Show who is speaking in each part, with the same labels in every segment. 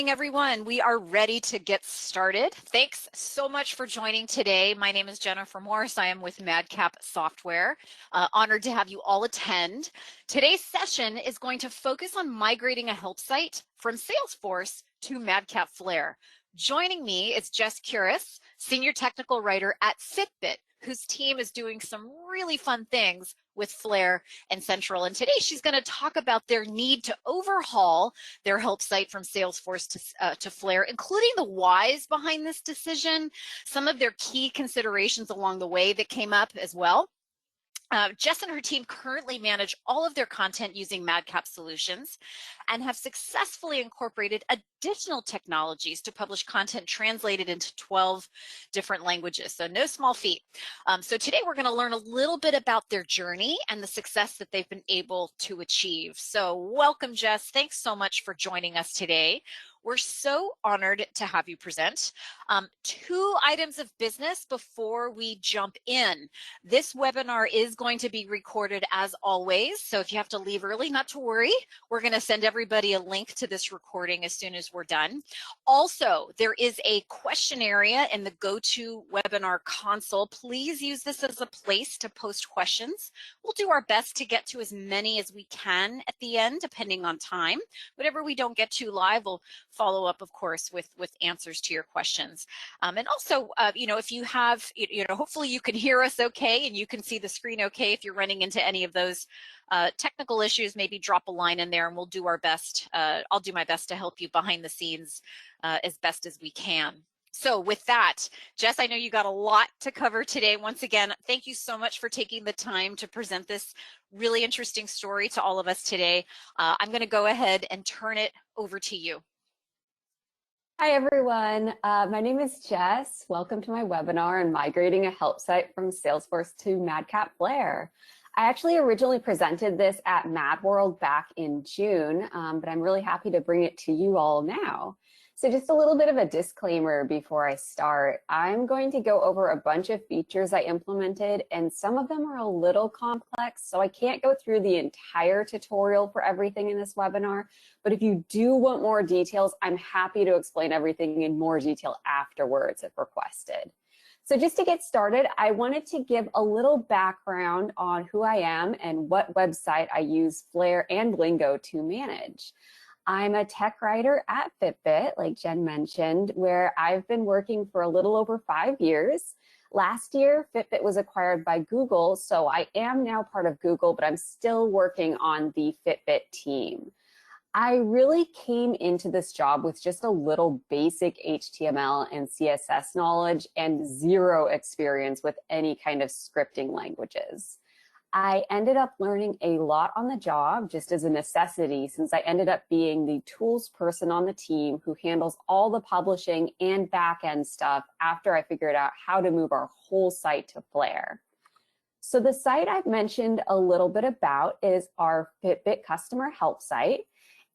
Speaker 1: Everyone, we are ready to get started. Thanks so much for joining today. My name is Jennifer Morris. I am with MadCap Software. Honored to have you all attend. Today's session is going to focus on migrating a help site from Salesforce to MadCap Flare. Joining me is Jess Kuras, Senior Technical Writer at Fitbit, whose team is doing some really fun things with Flair and Central. And today she's going to talk about their need to overhaul their help site from Salesforce to Flair, including the whys behind this decision, some of their key considerations along the way that came up as well. Jess and her team currently manage all of their content using MadCap solutions and have successfully incorporated additional technologies to publish content translated into 12 different languages. So no small feat. So today we're going to learn a little bit about their journey and the success that they've been able to achieve. So welcome, Jess. Thanks so much for joining us today. We're so honored to have you present. 2 items of business before we jump in. This webinar is going to be recorded as always, so if you have to leave early, not to worry. We're going to send everybody a link to this recording as soon as we're done. Also, there is a question area in the GoToWebinar console. Please use this as a place to post questions. We'll do our best to get to as many as we can at the end, depending on time. Whatever we don't get to live, we'll follow up, of course, with answers to your questions. And also, if you have, hopefully you can hear us okay and you can see the screen okay. If you're running into any of those technical issues, maybe drop a line in there and we'll do our best. I'll do my best to help you behind the scenes as best as we can. So with that, Jess, I know you got a lot to cover today. Once again, thank you so much for taking the time to present this really interesting story to all of us today. I'm going to go ahead and turn it over to you.
Speaker 2: Hi, everyone. My name is Jess. Welcome to my webinar on migrating a help site from Salesforce to MadCap Flare. I actually originally presented this at MadWorld back in June, but I'm really happy to bring it to you all now. So just a little bit of a disclaimer before I start. I'm going to go over a bunch of features I implemented, and some of them are a little complex, so I can't go through the entire tutorial for everything in this webinar. But if you do want more details, I'm happy to explain everything in more detail afterwards if requested. So just to get started, I wanted to give a little background on who I am and what website I use Flare and Lingo to manage. I'm a tech writer at Fitbit, like Jen mentioned, where I've been working for a little over 5 years. Last year, Fitbit was acquired by Google, so I am now part of Google, but I'm still working on the Fitbit team. I really came into this job with just a little basic HTML and CSS knowledge and zero experience with any kind of scripting languages. I ended up learning a lot on the job just as a necessity, since I ended up being the tools person on the team who handles all the publishing and back-end stuff after I figured out how to move our whole site to Flare. So the site I've mentioned a little bit about is our Fitbit customer help site.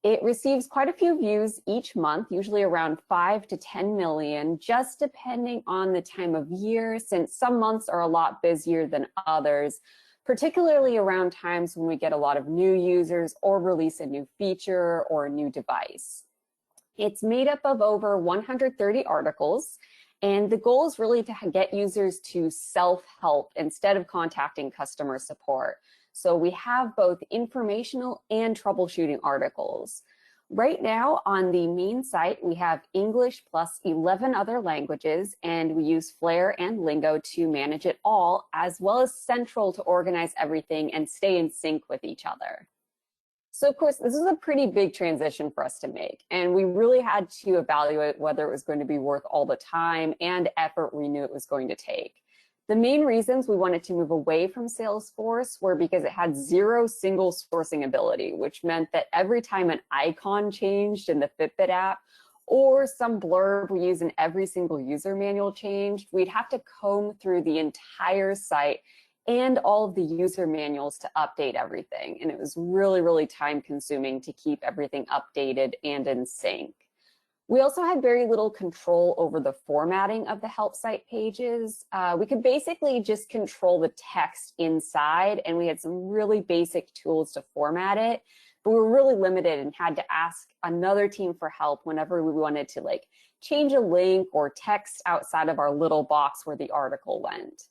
Speaker 2: It receives quite a few views each month, usually around 5 to 10 million, just depending on the time of year, since some months are a lot busier than others, particularly around times when we get a lot of new users or release a new feature or a new device. It's made up of over 130 articles, and the goal is really to get users to self-help instead of contacting customer support. So we have both informational and troubleshooting articles. Right now on the main site, we have English plus 11 other languages, and we use Flare and Lingo to manage it all, as well as Central to organize everything and stay in sync with each other. So of course, this is a pretty big transition for us to make, and we really had to evaluate whether it was going to be worth all the time and effort we knew it was going to take. The main reasons we wanted to move away from Salesforce were because it had zero single sourcing ability, which meant that every time an icon changed in the Fitbit app or some blurb we use in every single user manual changed, we'd have to comb through the entire site and all of the user manuals to update everything. And it was really, really time consuming to keep everything updated and in sync. We also had very little control over the formatting of the help site pages. We could basically just control the text inside, and we had some really basic tools to format it, but we were really limited and had to ask another team for help whenever we wanted to like change a link or text outside of our little box where the article went.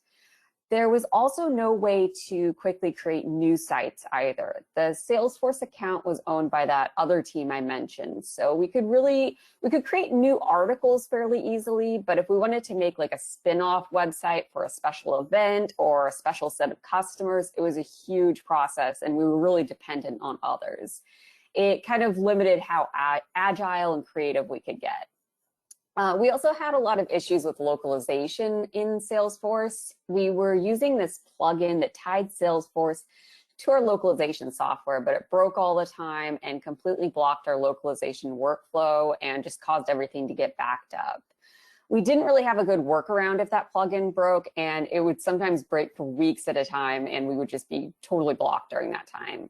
Speaker 2: There was also no way to quickly create new sites either. The Salesforce account was owned by that other team I mentioned. So we could create new articles fairly easily, but if we wanted to make like a spin-off website for a special event or a special set of customers, it was a huge process and we were really dependent on others. It kind of limited how agile and creative we could get. We also had a lot of issues with localization in Salesforce. We were using this plugin that tied Salesforce to our localization software, but it broke all the time and completely blocked our localization workflow and just caused everything to get backed up. We didn't really have a good workaround if that plugin broke, and it would sometimes break for weeks at a time, and we would just be totally blocked during that time.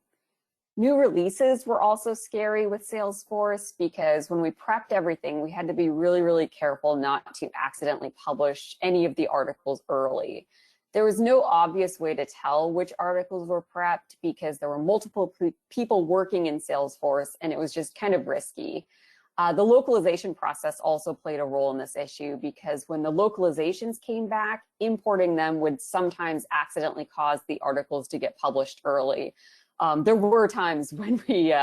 Speaker 2: New releases were also scary with Salesforce because when we prepped everything, we had to be really, really careful not to accidentally publish any of the articles early. There was no obvious way to tell which articles were prepped because there were multiple people working in Salesforce and it was just kind of risky. The localization process also played a role in this issue because when the localizations came back, importing them would sometimes accidentally cause the articles to get published early. There were times when we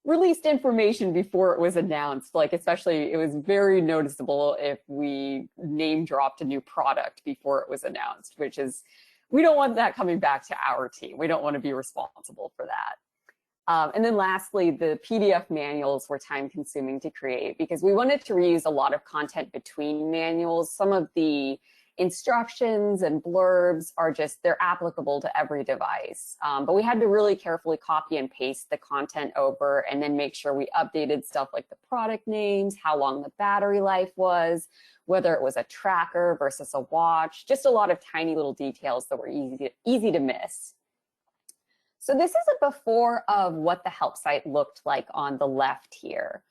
Speaker 2: released information before it was announced, like especially it was very noticeable if we name dropped a new product before it was announced, which is, we don't want that coming back to our team. We don't want to be responsible for that. And then lastly, the PDF manuals were time consuming to create because we wanted to reuse a lot of content between manuals. Some of the instructions and blurbs are just, they're applicable to every device. But we had to really carefully copy and paste the content over and then make sure we updated stuff like the product names, how long the battery life was, whether it was a tracker versus a watch, just a lot of tiny little details that were easy to miss. So this is a before of what the help site looked like on the left here.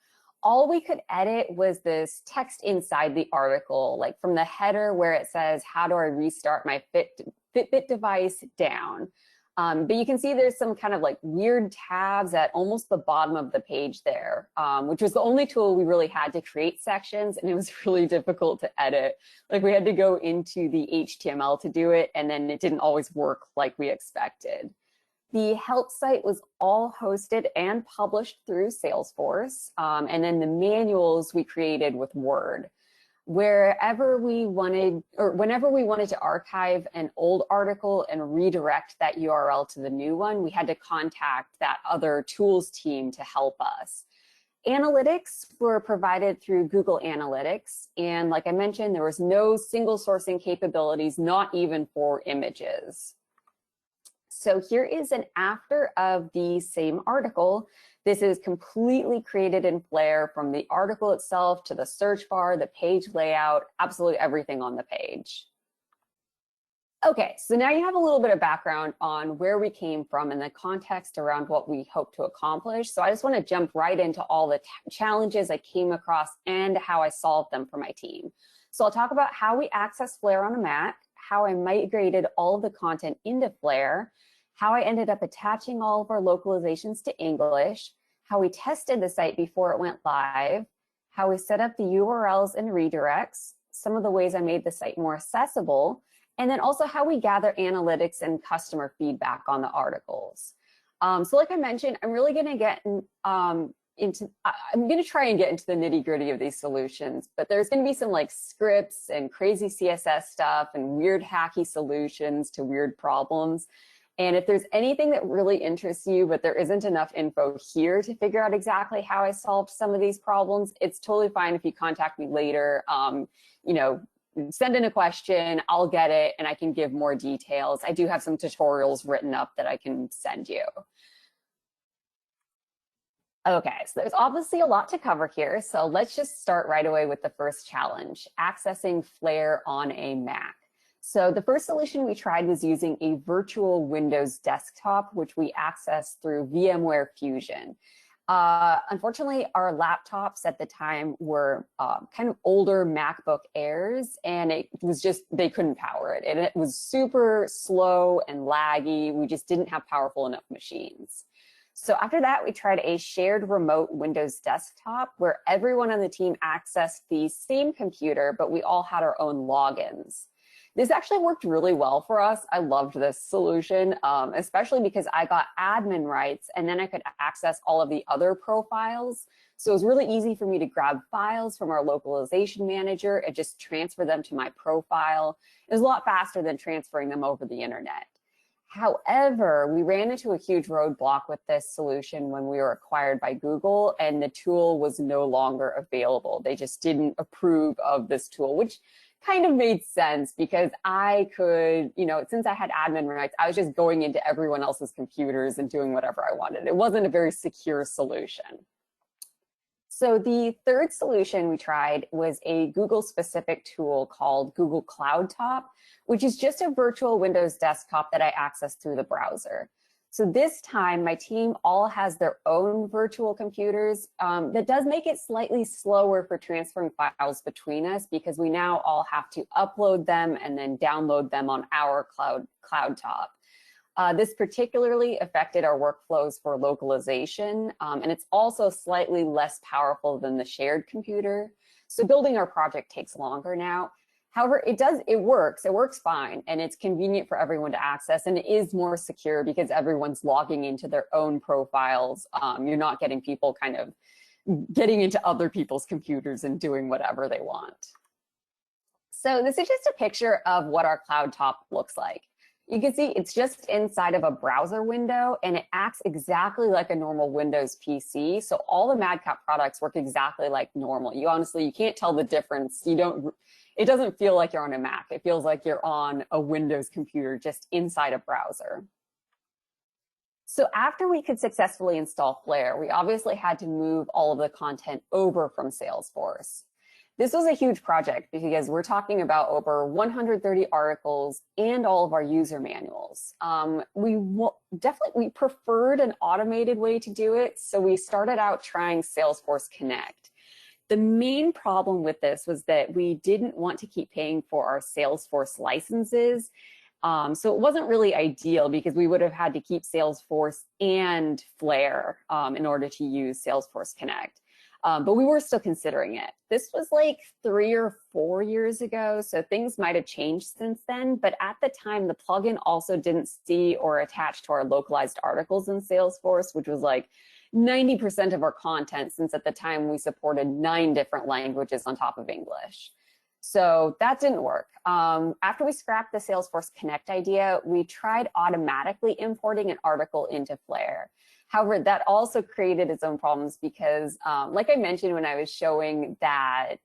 Speaker 2: All we could edit was this text inside the article, like from the header where it says, how do I restart my Fitbit device down? But you can see there's some kind of like weird tabs at almost the bottom of the page there, which was the only tool we really had to create sections, and it was really difficult to edit. Like we had to go into the HTML to do it, and then it didn't always work like we expected. The help site was all hosted and published through Salesforce, and then the manuals we created with Word. Wherever we wanted, or whenever we wanted to archive an old article and redirect that URL to the new one, we had to contact that other tools team to help us. Analytics were provided through Google Analytics, and like I mentioned, there was no single sourcing capabilities, not even for images. So here is an after of the same article. This is completely created in Flare, from the article itself to the search bar, the page layout, absolutely everything on the page. Okay, so now you have a little bit of background on where we came from and the context around what we hope to accomplish. So I just want to jump right into all the challenges I came across and how I solved them for my team. So I'll talk about how we access Flare on a Mac, how I migrated all of the content into Flare, how I ended up attaching all of our localizations to English, how we tested the site before it went live, how we set up the URLs and redirects, some of the ways I made the site more accessible, and then also how we gather analytics and customer feedback on the articles. So like I mentioned, I'm really going to get I'm going to try and get into the nitty gritty of these solutions, but there's going to be some like scripts and crazy CSS stuff and weird hacky solutions to weird problems. And if there's anything that really interests you, but there isn't enough info here to figure out exactly how I solved some of these problems, it's totally fine if you contact me later. You know, send in a question, I'll get it, and I can give more details. I do have some tutorials written up that I can send you. Okay, so there's obviously a lot to cover here, so let's just start right away with the first challenge, accessing Flare on a Mac. So the first solution we tried was using a virtual Windows desktop, which we accessed through VMware Fusion. Unfortunately, our laptops at the time were kind of older MacBook Airs, and it was just, they couldn't power it. And it was super slow and laggy. We just didn't have powerful enough machines. So after that, we tried a shared remote Windows desktop where everyone on the team accessed the same computer, but we all had our own logins. This actually worked really well for us. I loved this solution, especially because I got admin rights and then I could access all of the other profiles. So it was really easy for me to grab files from our localization manager and just transfer them to my profile. It was a lot faster than transferring them over the internet. However, we ran into a huge roadblock with this solution when we were acquired by Google and the tool was no longer available. They just didn't approve of this tool, which kind of made sense because I could, since I had admin rights, I was just going into everyone else's computers and doing whatever I wanted. It wasn't a very secure solution. So the third solution we tried was a Google-specific tool called Google Cloud Top, which is just a virtual Windows desktop that I access through the browser. So this time, my team all has their own virtual computers. That does make it slightly slower for transferring files between us because we now all have to upload them and then download them on our cloud top. This particularly affected our workflows for localization, and it's also slightly less powerful than the shared computer. So building our project takes longer now. However, it works fine, and it's convenient for everyone to access, and it is more secure because everyone's logging into their own profiles. You're not getting people kind of getting into other people's computers and doing whatever they want. So this is just a picture of what our cloud top looks like. You can see it's just inside of a browser window and it acts exactly like a normal Windows PC. So all the MadCap products work exactly like normal. You can't tell the difference. It doesn't feel like you're on a Mac. It feels like you're on a Windows computer just inside a browser. So after we could successfully install Flare, we obviously had to move all of the content over from Salesforce. This was a huge project because we're talking about over 130 articles and all of our user manuals. We preferred an automated way to do it, so we started out trying Salesforce Connect. The main problem with this was that we didn't want to keep paying for our Salesforce licenses. So it wasn't really ideal because we would have had to keep Salesforce and Flare in order to use Salesforce Connect. But we were still considering it. This was like 3 or 4 years ago, so things might have changed since then. But at the time, the plugin also didn't see or attach to our localized articles in Salesforce, which was like 90% of our content, since at the time we supported 9 different languages on top of English. So that didn't work. After we scrapped the Salesforce Connect idea, we tried automatically importing an article into Flare. However, that also created its own problems because, like I mentioned when I was showing that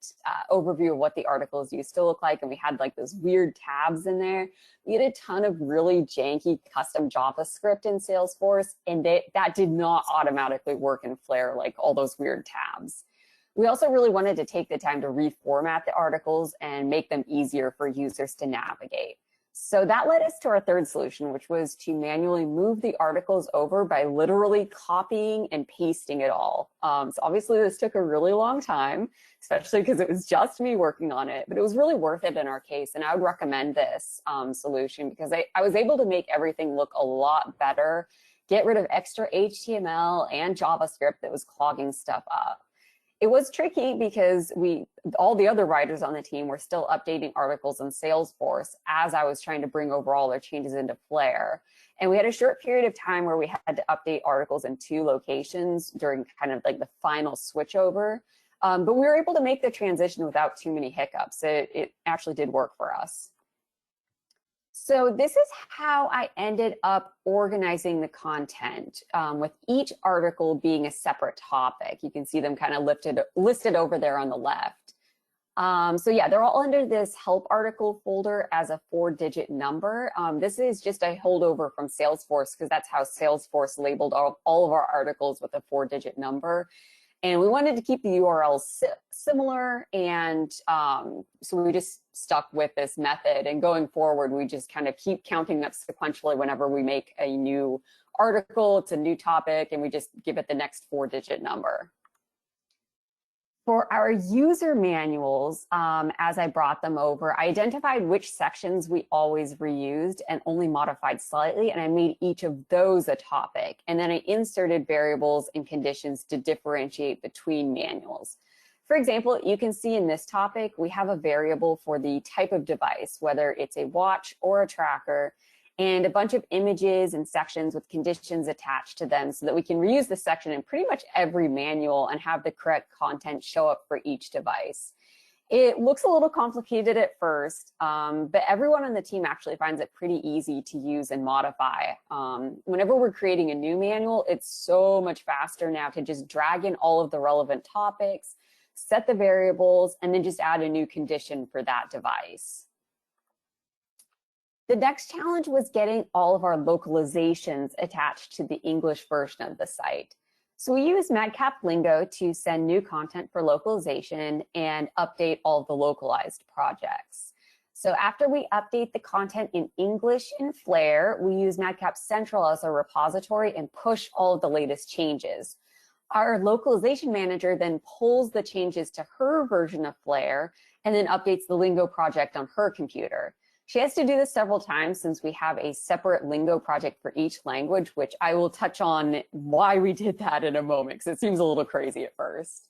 Speaker 2: overview of what the articles used to look like, and we had like those weird tabs in there, we had a ton of really janky custom JavaScript in Salesforce, and that did not automatically work in Flare, like all those weird tabs. We also really wanted to take the time to reformat the articles and make them easier for users to navigate. So that led us to our third solution, which was to manually move the articles over by literally copying and pasting it all. So obviously this took a really long time, especially because it was just me working on it, but it was really worth it in our case. And I would recommend this solution because I was able to make everything look a lot better, get rid of extra HTML and JavaScript that was clogging stuff up. It was tricky because all the other writers on the team were still updating articles in Salesforce as I was trying to bring over all their changes into Flare. And we had a short period of time where we had to update articles in 2 locations during kind of like the final switchover. But we were able to make the transition without too many hiccups. It actually did work for us. So this is how I ended up organizing the content, with each article being a separate topic. You can see them kind of listed over there on the left. So yeah, they're all under this help article folder as a 4-digit number. This is just a holdover from Salesforce because that's how Salesforce labeled all of our articles with a 4-digit number. And we wanted to keep the URLs similar, and so we just stuck with this method. And going forward, we just kind of keep counting up sequentially whenever we make a new article, it's a new topic, and we just give it the next 4-digit number. For our user manuals, as I brought them over, I identified which sections we always reused and only modified slightly, and I made each of those a topic. And then I inserted variables and conditions to differentiate between manuals. For example, you can see in this topic, we have a variable for the type of device, whether it's a watch or a tracker, and a bunch of images and sections with conditions attached to them so that we can reuse the section in pretty much every manual and have the correct content show up for each device. It looks a little complicated at first, but everyone on the team actually finds it pretty easy to use and modify. Whenever we're creating a new manual, it's so much faster now to just drag in all of the relevant topics, set the variables, and then just add a new condition for that device. The next challenge was getting all of our localizations attached to the English version of the site. So we use MadCap Lingo to send new content for localization and update all of the localized projects. So after we update the content in English in Flare, we use MadCap Central as a repository and push all of the latest changes. Our localization manager then pulls the changes to her version of Flare and then updates the Lingo project on her computer. She has to do this several times since we have a separate Lingo project for each language, which I will touch on why we did that in a moment, because it seems a little crazy at first.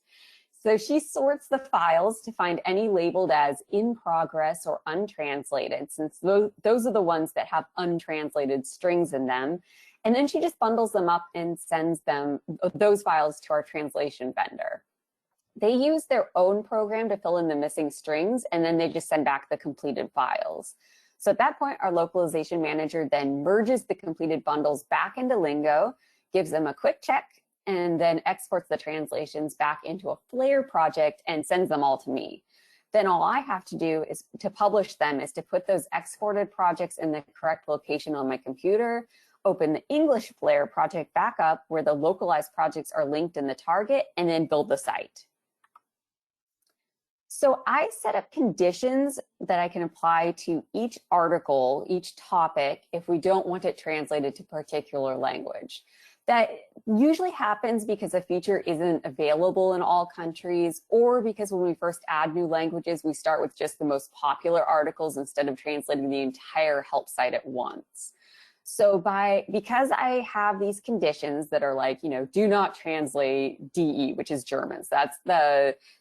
Speaker 2: So she sorts the files to find any labeled as in progress or untranslated, since those are the ones that have untranslated strings in them. And then she just bundles them up and sends those files to our translation vendor. They use their own program to fill in the missing strings, and then they just send back the completed files. So at that point, our localization manager then merges the completed bundles back into Lingo, gives them a quick check, and then exports the translations back into a Flare project and sends them all to me. Then all I have to do is to publish them, is to put those exported projects in the correct location on my computer, open the English Flare project back up where the localized projects are linked in the target, and then build the site. So I set up conditions that I can apply to each article, each topic, if we don't want it translated to a particular language. That usually happens because a feature isn't available in all countries, or because when we first add new languages, we start with just the most popular articles instead of translating the entire help site at once. So because I have these conditions that are like, do not translate DE, which is German. So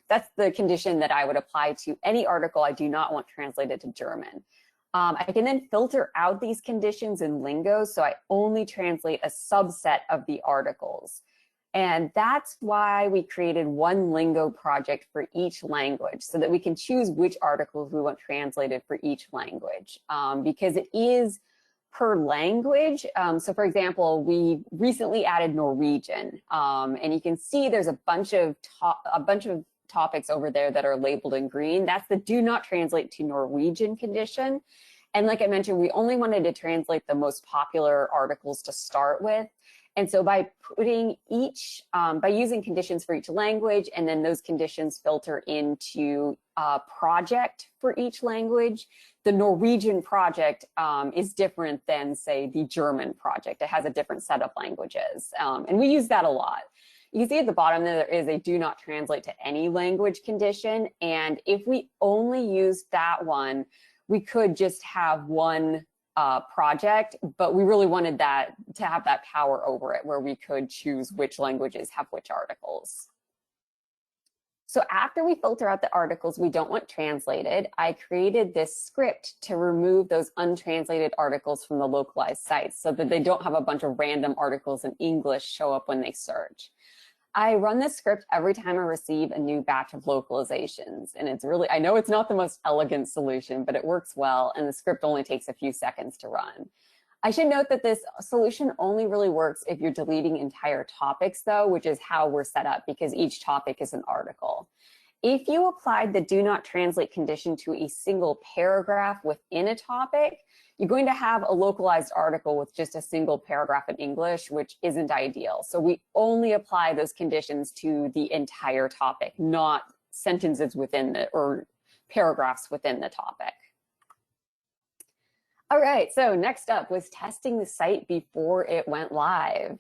Speaker 2: that's the condition that I would apply to any article I do not want translated to German. I can then filter out these conditions in Lingo, so I only translate a subset of the articles. And that's why we created one Lingo project for each language, so that we can choose which articles we want translated for each language, because it is per language. So for example, we recently added Norwegian, and you can see there's a bunch of topics over there that are labeled in green. That's the do not translate to Norwegian condition. And like I mentioned, we only wanted to translate the most popular articles to start with. And so by putting by using conditions for each language, and then those conditions filter into a project for each language, the Norwegian project is different than, say, the German project. It has a different set of languages, and we use that a lot. You can see at the bottom there is a do not translate to any language condition, and if we only use that one, we could just have one project, but we really wanted that to have that power over it, where we could choose which languages have which articles. So after we filter out the articles we don't want translated, I created this script to remove those untranslated articles from the localized sites so that they don't have a bunch of random articles in English show up when they search. I run this script every time I receive a new batch of localizations, and it's really, I know it's not the most elegant solution, but it works well, and the script only takes a few seconds to run. I should note that this solution only really works if you're deleting entire topics though, which is how we're set up, because each topic is an article. If you applied the do not translate condition to a single paragraph within a topic, you're going to have a localized article with just a single paragraph in English, which isn't ideal. So we only apply those conditions to the entire topic, not sentences within or paragraphs within the topic. All right, so next up was testing the site before it went live.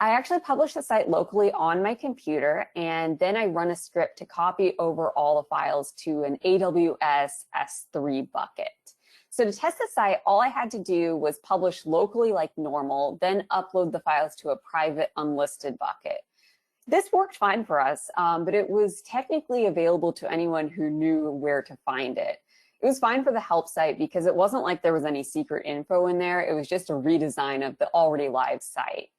Speaker 2: I actually publish the site locally on my computer, and then I run a script to copy over all the files to an AWS S3 bucket. So to test the site, all I had to do was publish locally like normal, then upload the files to a private unlisted bucket. This worked fine for us, but it was technically available to anyone who knew where to find it. It was fine for the help site because it wasn't like there was any secret info in there. It was just a redesign of the already live site.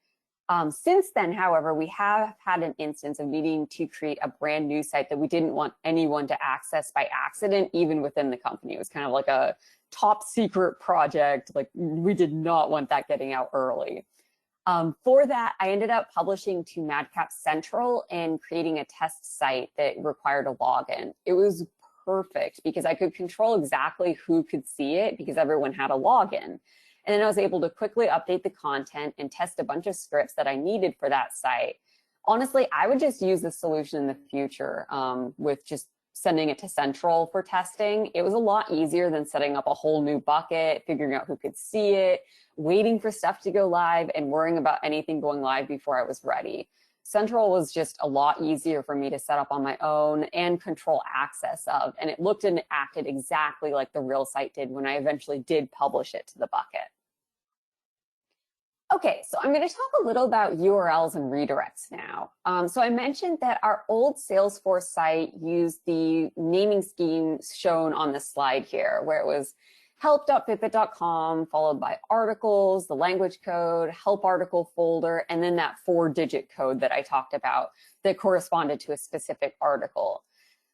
Speaker 2: Since then, however, we have had an instance of needing to create a brand new site that we didn't want anyone to access by accident, even within the company. It was kind of like a top secret project. Like, we did not want that getting out early. For that, I ended up publishing to MadCap Central and creating a test site that required a login. It was perfect because I could control exactly who could see it because everyone had a login. And then I was able to quickly update the content and test a bunch of scripts that I needed for that site. Honestly, I would just use this solution in the future with just sending it to Central for testing. It was a lot easier than setting up a whole new bucket, figuring out who could see it, waiting for stuff to go live, and worrying about anything going live before I was ready. Central was just a lot easier for me to set up on my own and control access of, and it looked and acted exactly like the real site did when I eventually did publish it to the bucket. Okay, so I'm going to talk a little about URLs and redirects now. So I mentioned that our old Salesforce site used the naming scheme shown on the slide here, where it was help.fitbit.com, followed by articles, the language code, help article folder, and then that 4-digit code that I talked about that corresponded to a specific article.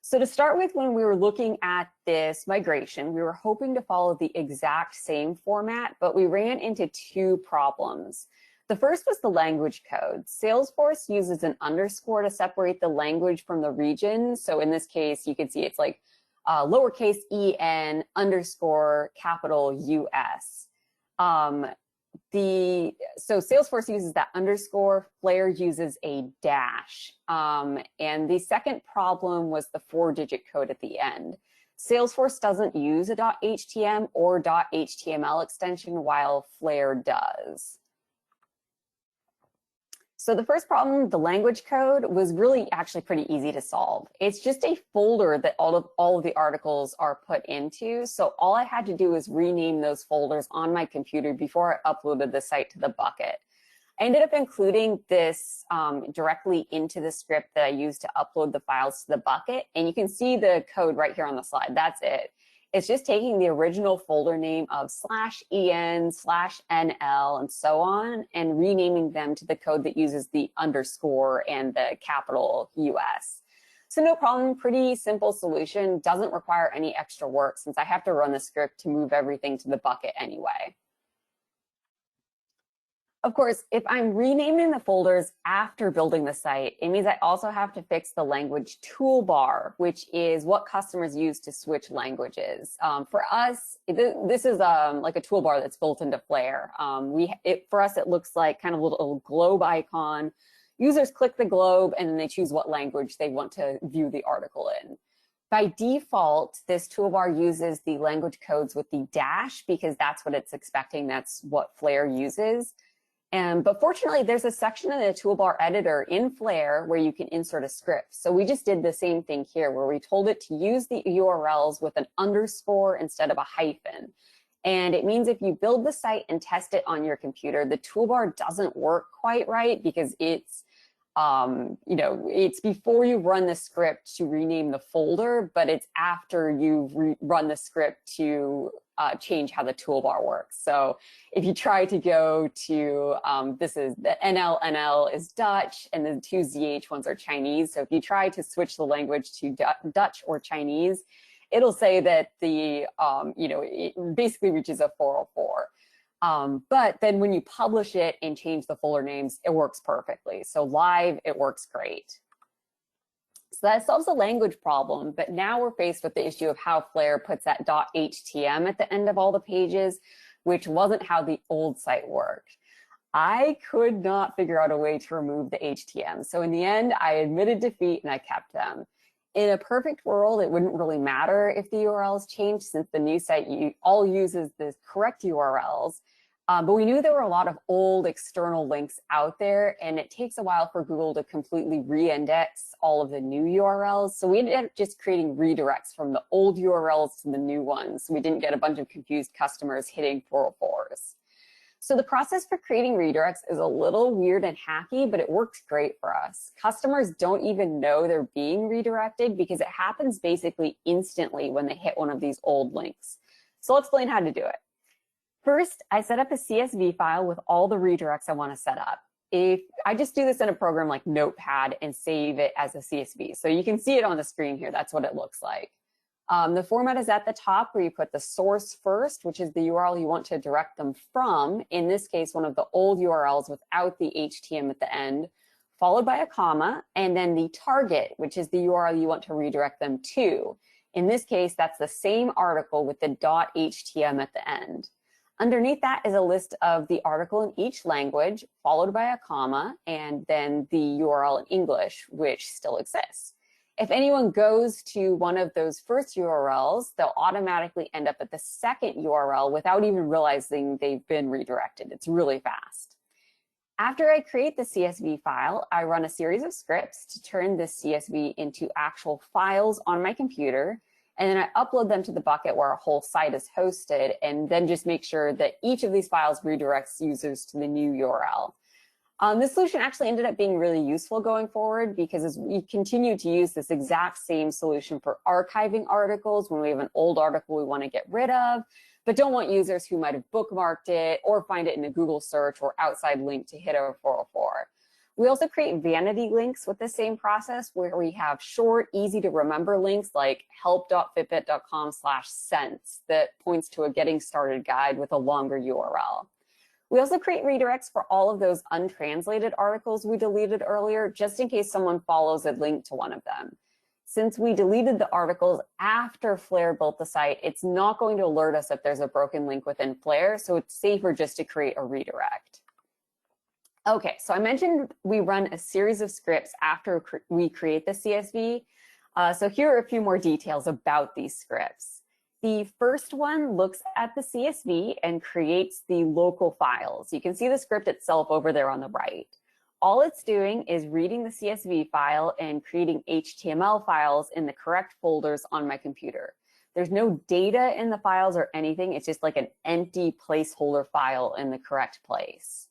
Speaker 2: So to start with, when we were looking at this migration, we were hoping to follow the exact same format, but we ran into two problems. The first was the language code. Salesforce uses an underscore to separate the language from the region. So in this case, you can see it's like lowercase en underscore capital US. So Salesforce uses that underscore, Flare uses a dash. And the second problem was the 4-digit code at the end. Salesforce doesn't use a .htm or .html extension while Flare does. So the first problem, the language code, was really actually pretty easy to solve. It's just a folder that all of the articles are put into. So all I had to do was rename those folders on my computer before I uploaded the site to the bucket. I ended up including this directly into the script that I used to upload the files to the bucket. And you can see the code right here on the slide. That's it. It's just taking the original folder name of /en/nl and so on and renaming them to the code that uses the underscore and the capital US. So no problem, pretty simple solution, doesn't require any extra work since I have to run the script to move everything to the bucket anyway. Of course, if I'm renaming the folders after building the site, it means I also have to fix the language toolbar, which is what customers use to switch languages. For us, this is like a toolbar that's built into Flare. For us, it looks like kind of a little globe icon. Users click the globe and then they choose what language they want to view the article in. By default, this toolbar uses the language codes with the dash because that's what it's expecting. That's what Flare uses. But fortunately, there's a section in the toolbar editor in Flare where you can insert a script. So we just did the same thing here where we told it to use the URLs with an underscore instead of a hyphen. And it means if you build the site and test it on your computer, the toolbar doesn't work quite right because it's it's before you run the script to rename the folder, but it's after you run the script to change how the toolbar works. So if you try to go to, this is the NL is Dutch and the two ZH ones are Chinese. So if you try to switch the language to Dutch or Chinese, it'll say that it basically reaches a 404. But then when you publish it and change the folder names, it works perfectly. So live, it works great. So that solves the language problem, but now we're faced with the issue of how Flare puts that .htm at the end of all the pages, which wasn't how the old site worked. I could not figure out a way to remove the HTM. So in the end, I admitted defeat and I kept them. In a perfect world, it wouldn't really matter if the URLs changed since the new site all uses the correct URLs. But we knew there were a lot of old external links out there, and it takes a while for Google to completely re-index all of the new URLs. So we ended up just creating redirects from the old URLs to the new ones. So we didn't get a bunch of confused customers hitting 404s. So the process for creating redirects is a little weird and hacky, but it works great for us. Customers don't even know they're being redirected because it happens basically instantly when they hit one of these old links. So I'll explain how to do it. First, I set up a CSV file with all the redirects I want to set up. If I just do this in a program like Notepad and save it as a CSV. So you can see it on the screen here. That's what it looks like. The format is at the top where you put the source first, which is the URL you want to direct them from. In this case, one of the old URLs without the HTML at the end, followed by a comma, and then the target, which is the URL you want to redirect them to. In this case, that's the same article with the .html at the end. Underneath that is a list of the article in each language, followed by a comma, and then the URL in English, which still exists. If anyone goes to one of those first URLs, they'll automatically end up at the second URL without even realizing they've been redirected. It's really fast. After I create the CSV file, I run a series of scripts to turn this CSV into actual files on my computer, and then I upload them to the bucket where our whole site is hosted, and then just make sure that each of these files redirects users to the new URL. This solution actually ended up being really useful going forward because as we continue to use this exact same solution for archiving articles when we have an old article we want to get rid of, but don't want users who might have bookmarked it or find it in a Google search or outside link to hit over 404. We also create vanity links with the same process where we have short, easy to remember links like help.fitbit.com/sense that points to a getting started guide with a longer URL. We also create redirects for all of those untranslated articles we deleted earlier, just in case someone follows a link to one of them. Since we deleted the articles after Flare built the site, it's not going to alert us if there's a broken link within Flare, so it's safer just to create a redirect. Okay, so I mentioned we run a series of scripts after we create the CSV. So here are a few more details about these scripts. The first one looks at the CSV and creates the local files. You can see the script itself over there on the right. All it's doing is reading the CSV file and creating HTML files in the correct folders on my computer. There's no data in the files or anything. It's just like an empty placeholder file in the correct place.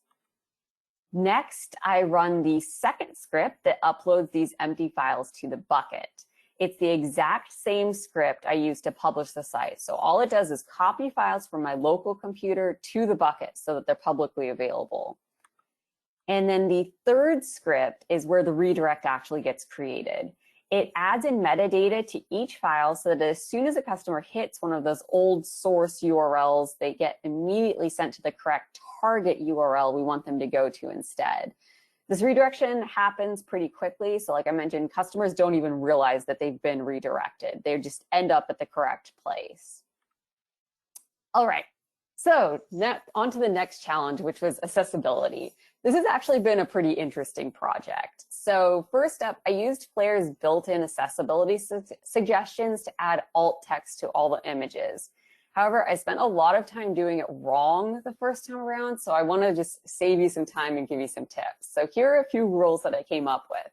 Speaker 2: Next, I run the second script that uploads these empty files to the bucket. It's the exact same script I used to publish the site. So all it does is copy files from my local computer to the bucket so that they're publicly available. And then the third script is where the redirect actually gets created. It adds in metadata to each file so that as soon as a customer hits one of those old source URLs, they get immediately sent to the correct target URL we want them to go to instead. This redirection happens pretty quickly. So like I mentioned, customers don't even realize that they've been redirected. They just end up at the correct place. All right, so on to the next challenge, which was accessibility. This has actually been a pretty interesting project. So first up, I used Flair's built-in accessibility suggestions to add alt text to all the images. However, I spent a lot of time doing it wrong the first time around, so I want to just save you some time and give you some tips. So here are a few rules that I came up with.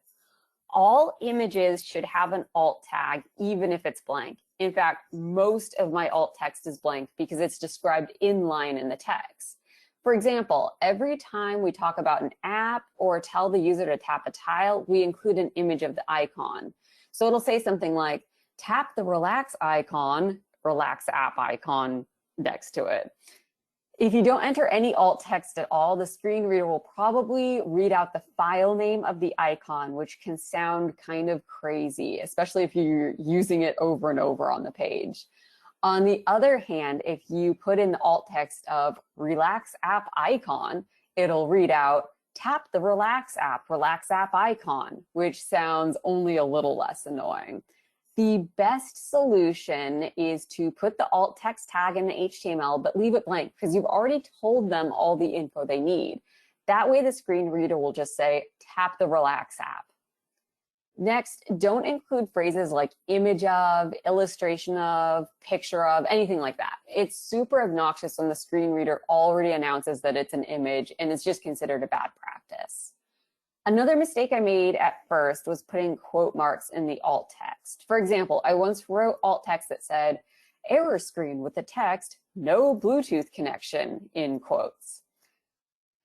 Speaker 2: All images should have an alt tag, even if it's blank. In fact, most of my alt text is blank because it's described inline in the text. For example, every time we talk about an app or tell the user to tap a tile, we include an image of the icon. So it'll say something like, tap the relax icon, relax app icon next to it. If you don't enter any alt text at all, the screen reader will probably read out the file name of the icon, which can sound kind of crazy, especially if you're using it over and over on the page. On the other hand, if you put in the alt text of relax app icon, it'll read out tap the relax app icon, which sounds only a little less annoying. The best solution is to put the alt text tag in the HTML, but leave it blank because you've already told them all the info they need. That way the screen reader will just say, tap the relax app. Next, don't include phrases like image of, illustration of, picture of, anything like that. It's super obnoxious when the screen reader already announces that it's an image and it's just considered a bad practice. Another mistake I made at first was putting quote marks in the alt text. For example, I once wrote alt text that said, error screen with the text, no Bluetooth connection, in quotes.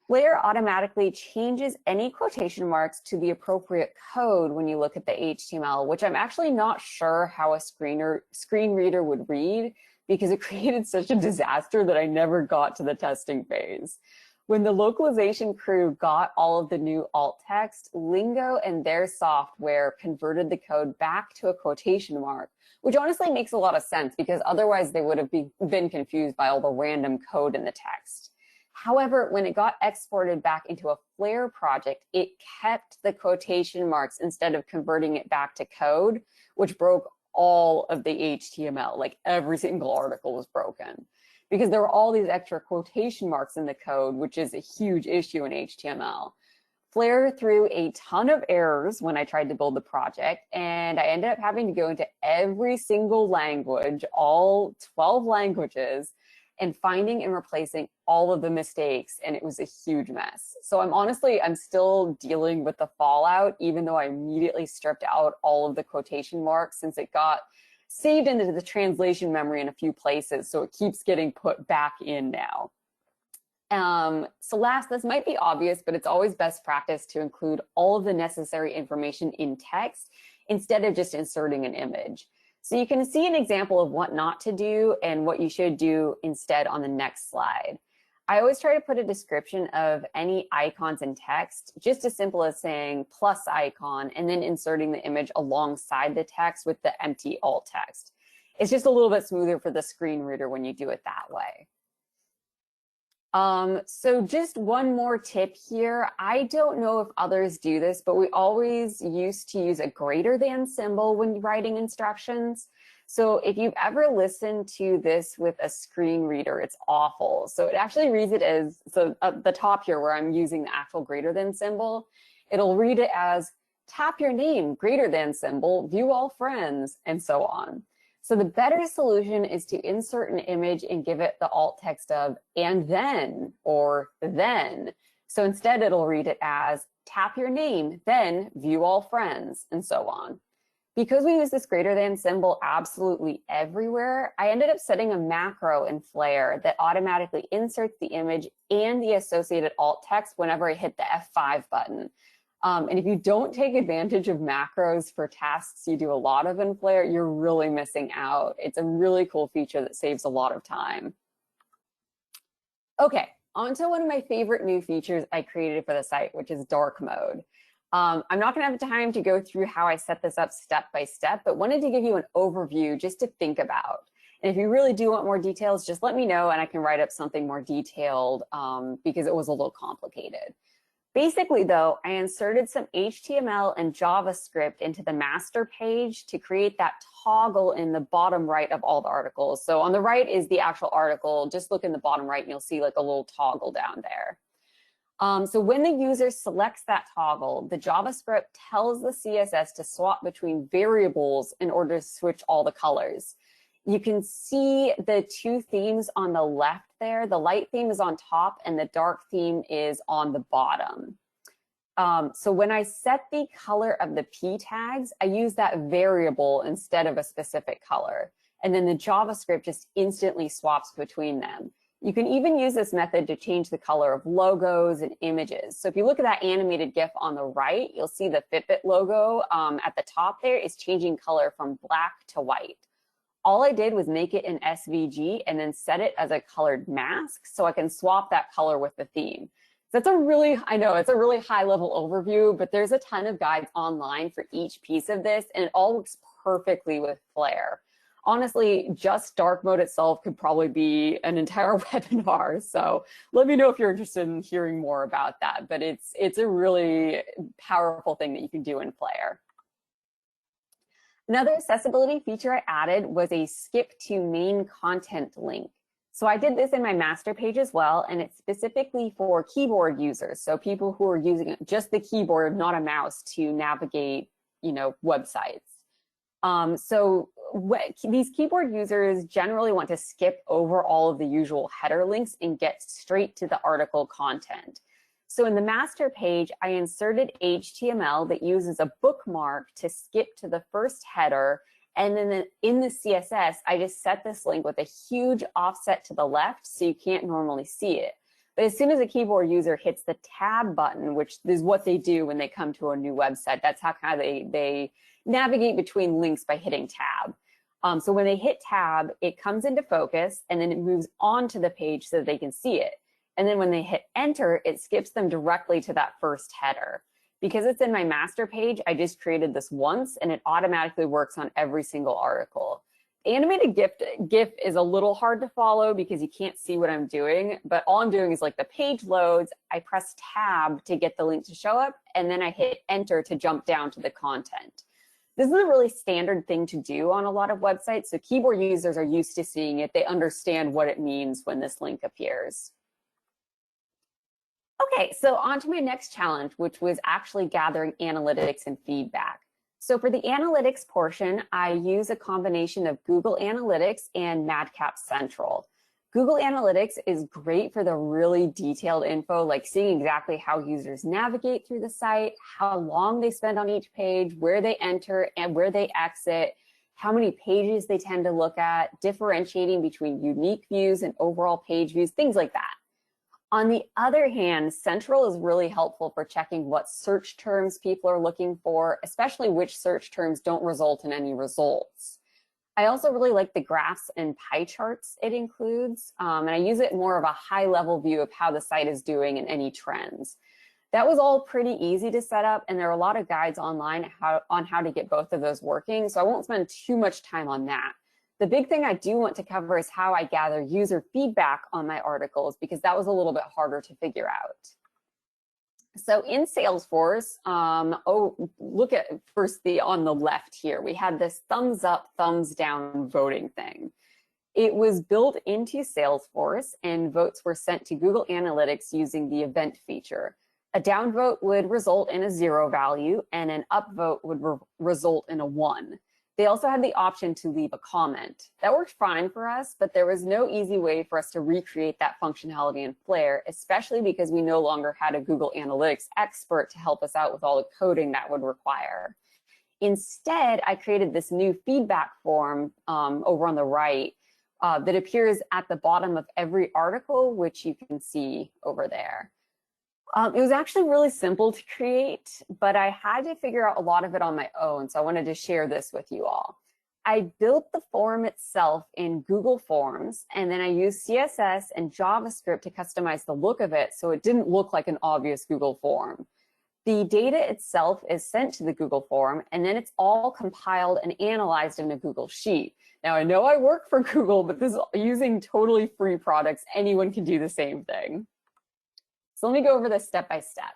Speaker 2: Flare automatically changes any quotation marks to the appropriate code when you look at the HTML, which I'm actually not sure how a screen reader would read because it created such a disaster that I never got to the testing phase. When the localization crew got all of the new alt text, Lingo and their software converted the code back to a quotation mark, which honestly makes a lot of sense because otherwise they would have been confused by all the random code in the text. However, when it got exported back into a Flare project, it kept the quotation marks instead of converting it back to code, which broke all of the HTML. Like every single article was broken because there were all these extra quotation marks in the code, which is a huge issue in HTML. Flare threw a ton of errors when I tried to build the project, and I ended up having to go into every single language, all 12 languages, and finding and replacing all of the mistakes, and it was a huge mess. So I'm still dealing with the fallout, even though I immediately stripped out all of the quotation marks since it got saved into the translation memory in a few places, so it keeps getting put back in now. So last, this might be obvious, but it's always best practice to include all of the necessary information in text instead of just inserting an image. So you can see an example of what not to do and what you should do instead on the next slide. I always try to put a description of any icons in text, just as simple as saying plus icon and then inserting the image alongside the text with the empty alt text. It's just a little bit smoother for the screen reader when you do it that way. So just one more tip here. I don't know if others do this, but we always used to use a greater than symbol when writing instructions. So if you've ever listened to this with a screen reader, it's awful. So it actually reads it as, so at the top here where I'm using the actual greater than symbol, it'll read it as tap your name, greater than symbol, view all friends, and so on. So the better solution is to insert an image and give it the alt text of and then or then. So instead it'll read it as tap your name, then view all friends, and so on. Because we use this greater than symbol absolutely everywhere, I ended up setting a macro in Flare that automatically inserts the image and the associated alt text whenever I hit the F5 button. And if you don't take advantage of macros for tasks you do a lot of in Flare, you're really missing out. It's a really cool feature that saves a lot of time. Okay, on to one of my favorite new features I created for the site, which is dark mode. I'm not gonna have time to go through how I set this up step by step, but wanted to give you an overview just to think about. And if you really do want more details, just let me know and I can write up something more detailed because it was a little complicated. Basically, though, I inserted some HTML and JavaScript into the master page to create that toggle in the bottom right of all the articles. So on the right is the actual article. Just look in the bottom right and you'll see like a little toggle down there. So when the user selects that toggle, the JavaScript tells the CSS to swap between variables in order to switch all the colors. You can see the two themes on the left there. The light theme is on top and the dark theme is on the bottom. So when I set the color of the P tags, I use that variable instead of a specific color. And then the JavaScript just instantly swaps between them. You can even use this method to change the color of logos and images. So if you look at that animated GIF on the right, you'll see the Fitbit logo at the top there is changing color from black to white. All I did was make it an SVG and then set it as a colored mask so I can swap that color with the theme. So that's a really, I know it's a really high level overview, but there's a ton of guides online for each piece of this and it all works perfectly with Flare. Honestly, just dark mode itself could probably be an entire webinar. So let me know if you're interested in hearing more about that, but it's a really powerful thing that you can do in Flare. Another accessibility feature I added was a skip to main content link. So I did this in my master page as well, and it's specifically for keyboard users. So people who are using just the keyboard, not a mouse, to navigate websites. These keyboard users generally want to skip over all of the usual header links and get straight to the article content. So in the master page, I inserted HTML that uses a bookmark to skip to the first header. And then in the CSS, I just set this link with a huge offset to the left so you can't normally see it. But as soon as a keyboard user hits the tab button, which is what they do when they come to a new website, that's how kind of they navigate between links by hitting tab. So when they hit tab, it comes into focus and then it moves on to the page so that they can see it. And then when they hit enter, it skips them directly to that first header. Because it's in my master page, I just created this once and it automatically works on every single article. The animated GIF is a little hard to follow because you can't see what I'm doing, but all I'm doing is like the page loads, I press tab to get the link to show up, and then I hit enter to jump down to the content. This is a really standard thing to do on a lot of websites, so keyboard users are used to seeing it. They understand what it means when this link appears. Okay, so on to my next challenge, which was actually gathering analytics and feedback. So for the analytics portion, I use a combination of Google Analytics and MadCap Central. Google Analytics is great for the really detailed info, like seeing exactly how users navigate through the site, how long they spend on each page, where they enter and where they exit, how many pages they tend to look at, differentiating between unique views and overall page views, things like that. On the other hand, Central is really helpful for checking what search terms people are looking for, especially which search terms don't result in any results. I also really like the graphs and pie charts it includes, and I use it more of a high-level view of how the site is doing and any trends. That was all pretty easy to set up, and there are a lot of guides online on how to get both of those working, so I won't spend too much time on that. The big thing I do want to cover is how I gather user feedback on my articles, because that was a little bit harder to figure out. So in Salesforce, look at first on the left here, we had this thumbs up, thumbs down voting thing. It was built into Salesforce and votes were sent to Google Analytics using the event feature. A down vote would result in a 0 value and an up vote would result in a 1. They also had the option to leave a comment. That worked fine for us, but there was no easy way for us to recreate that functionality in Flare, especially because we no longer had a Google Analytics expert to help us out with all the coding that would require. Instead, I created this new feedback form over on the right that appears at the bottom of every article, which you can see over there. It was actually really simple to create, but I had to figure out a lot of it on my own, so I wanted to share this with you all. I built the form itself in Google Forms, and then I used CSS and JavaScript to customize the look of it so it didn't look like an obvious Google form. The data itself is sent to the Google form, and then it's all compiled and analyzed in a Google Sheet. Now, I know I work for Google, but this is using totally free products. Anyone can do the same thing. So let me go over this step by step.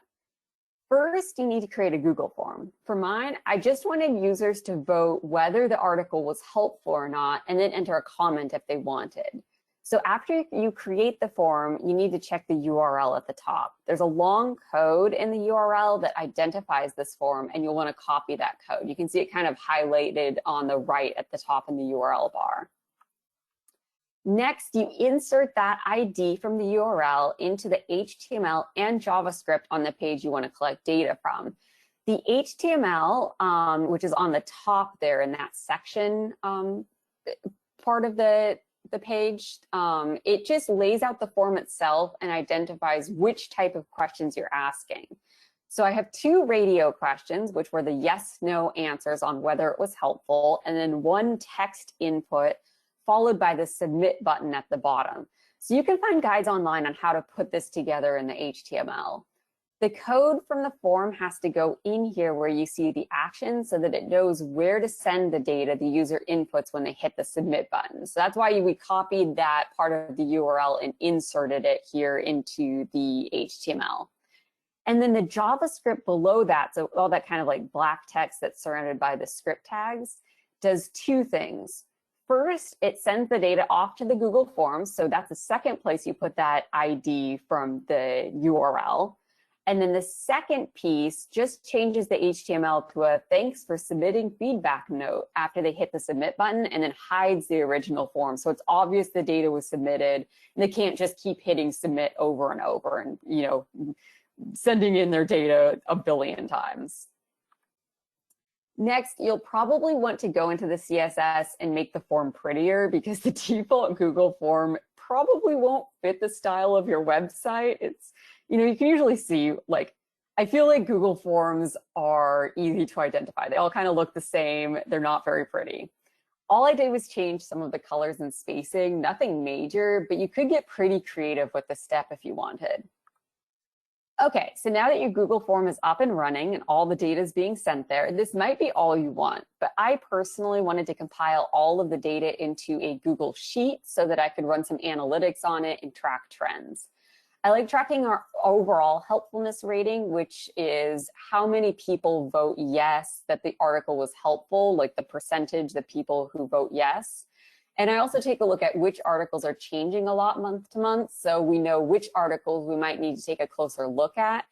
Speaker 2: First, you need to create a Google form. For mine, I just wanted users to vote whether the article was helpful or not, and then enter a comment if they wanted. So after you create the form, you need to check the URL at the top. There's a long code in the URL that identifies this form, and you'll want to copy that code. You can see it kind of highlighted on the right at the top in the URL bar. Next, you insert that ID from the URL into the HTML and JavaScript on the page you want to collect data from. The HTML, which is on the top there in that section part of the page, it just lays out the form itself and identifies which type of questions you're asking. So I have 2 radio questions, which were the yes/no answers on whether it was helpful, and then 1 text input followed by the submit button at the bottom. So you can find guides online on how to put this together in the HTML. The code from the form has to go in here where you see the action so that it knows where to send the data the user inputs when they hit the submit button. So that's why we copied that part of the URL and inserted it here into the HTML. And then the JavaScript below that, so all that kind of like black text that's surrounded by the script tags, does 2 things. First, it sends the data off to the Google Forms, so that's the second place you put that ID from the URL. And then the second piece just changes the HTML to a thanks for submitting feedback note after they hit the submit button, and then hides the original form. So it's obvious the data was submitted, and they can't just keep hitting submit over and over and, you know, sending in their data a billion times. Next, you'll probably want to go into the CSS and make the form prettier, because the default Google form probably won't fit the style of your website. It's, you know, you can usually see, like, I feel like Google Forms are easy to identify. They all kind of look the same. They're not very pretty. All I did was change some of the colors and spacing, nothing major, but you could get pretty creative with the step if you wanted. Okay, so now that your Google form is up and running and all the data is being sent there, this might be all you want, but I personally wanted to compile all of the data into a Google Sheet so that I could run some analytics on it and track trends. I like tracking our overall helpfulness rating, which is how many people vote yes that the article was helpful, like the percentage the people who vote yes. And I also take a look at which articles are changing a lot month to month, so we know which articles we might need to take a closer look at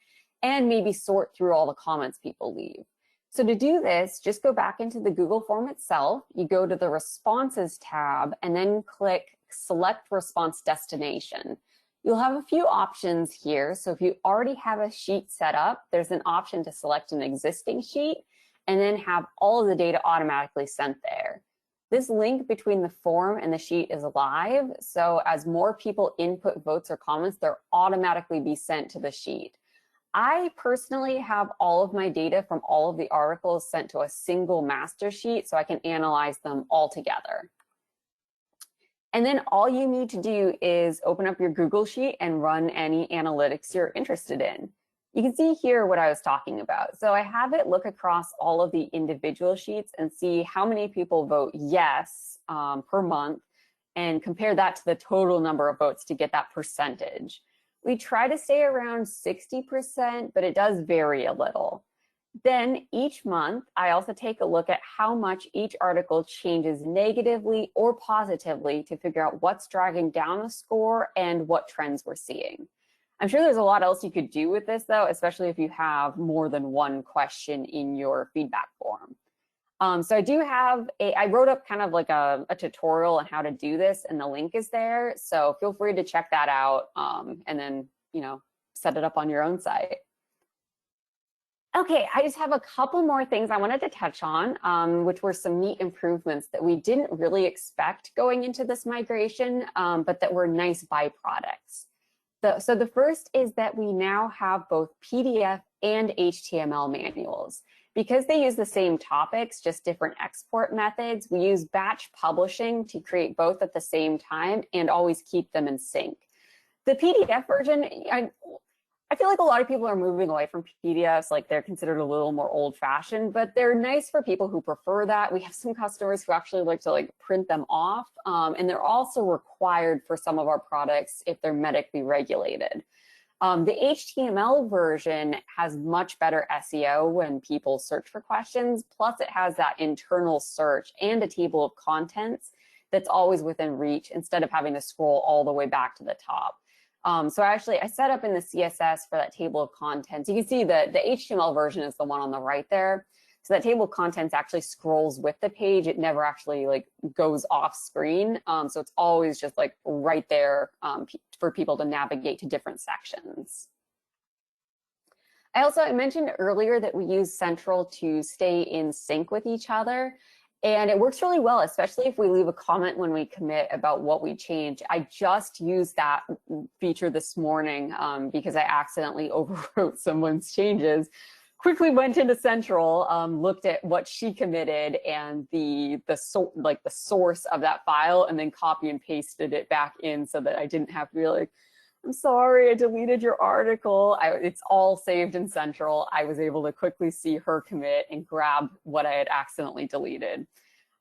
Speaker 2: and maybe sort through all the comments people leave. So to do this, just go back into the Google form itself, you go to the Responses tab, and then click Select Response Destination. You'll have a few options here. So if you already have a sheet set up, there's an option to select an existing sheet and then have all of the data automatically sent there. This link between the form and the sheet is live, so as more people input votes or comments, they'll automatically be sent to the sheet. I personally have all of my data from all of the articles sent to a single master sheet so I can analyze them all together. And then all you need to do is open up your Google Sheet and run any analytics you're interested in. You can see here what I was talking about. So I have it look across all of the individual sheets and see how many people vote yes per month, and compare that to the total number of votes to get that percentage. We try to stay around 60%, but it does vary a little. Then each month, I also take a look at how much each article changes negatively or positively to figure out what's dragging down the score and what trends we're seeing. I'm sure there's a lot else you could do with this, though, especially if you have more than one question in your feedback form. So I do have I wrote up kind of like a tutorial on how to do this, and the link is there. So feel free to check that out and then, you know, set it up on your own site. Okay, I just have a couple more things I wanted to touch on, which were some neat improvements that we didn't really expect going into this migration, but that were nice byproducts. So the first is that we now have both PDF and HTML manuals. Because they use the same topics, just different export methods, we use batch publishing to create both at the same time and always keep them in sync. The PDF version, I feel like a lot of people are moving away from PDFs, like they're considered a little more old-fashioned, but they're nice for people who prefer that. We have some customers who actually like to print them off, and they're also required for some of our products if they're medically regulated. The HTML version has much better SEO when people search for questions, plus it has that internal search and a table of contents that's always within reach instead of having to scroll all the way back to the top. So I set up in the CSS for that table of contents. You can see that the HTML version is the one on the right there. So that table of contents actually scrolls with the page. It never actually goes off screen. So it's always just right there for people to navigate to different sections. I mentioned earlier that we use Central to stay in sync with each other. And it works really well, especially if we leave a comment when we commit about what we change. I just used that feature this morning because I accidentally overwrote someone's changes. Quickly went into Central, looked at what she committed and the source of that file, and then copy and pasted it back in so that I didn't have to be like, I'm sorry, I deleted your article. It's all saved in Central. I was able to quickly see her commit and grab what I had accidentally deleted.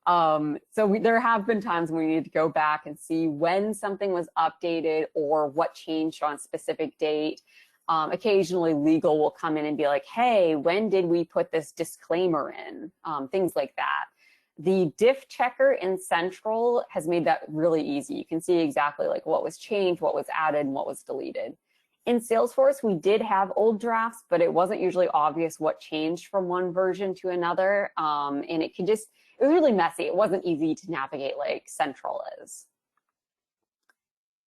Speaker 2: There have been times when we need to go back and see when something was updated or what changed on a specific date. Occasionally legal will come in and be like, hey, when did we put this disclaimer in? Things like that. The diff checker in Central has made that really easy. You can see exactly what was changed, what was added, and what was deleted. In Salesforce, we did have old drafts, but it wasn't usually obvious what changed from one version to another. And it was really messy. It wasn't easy to navigate like Central is.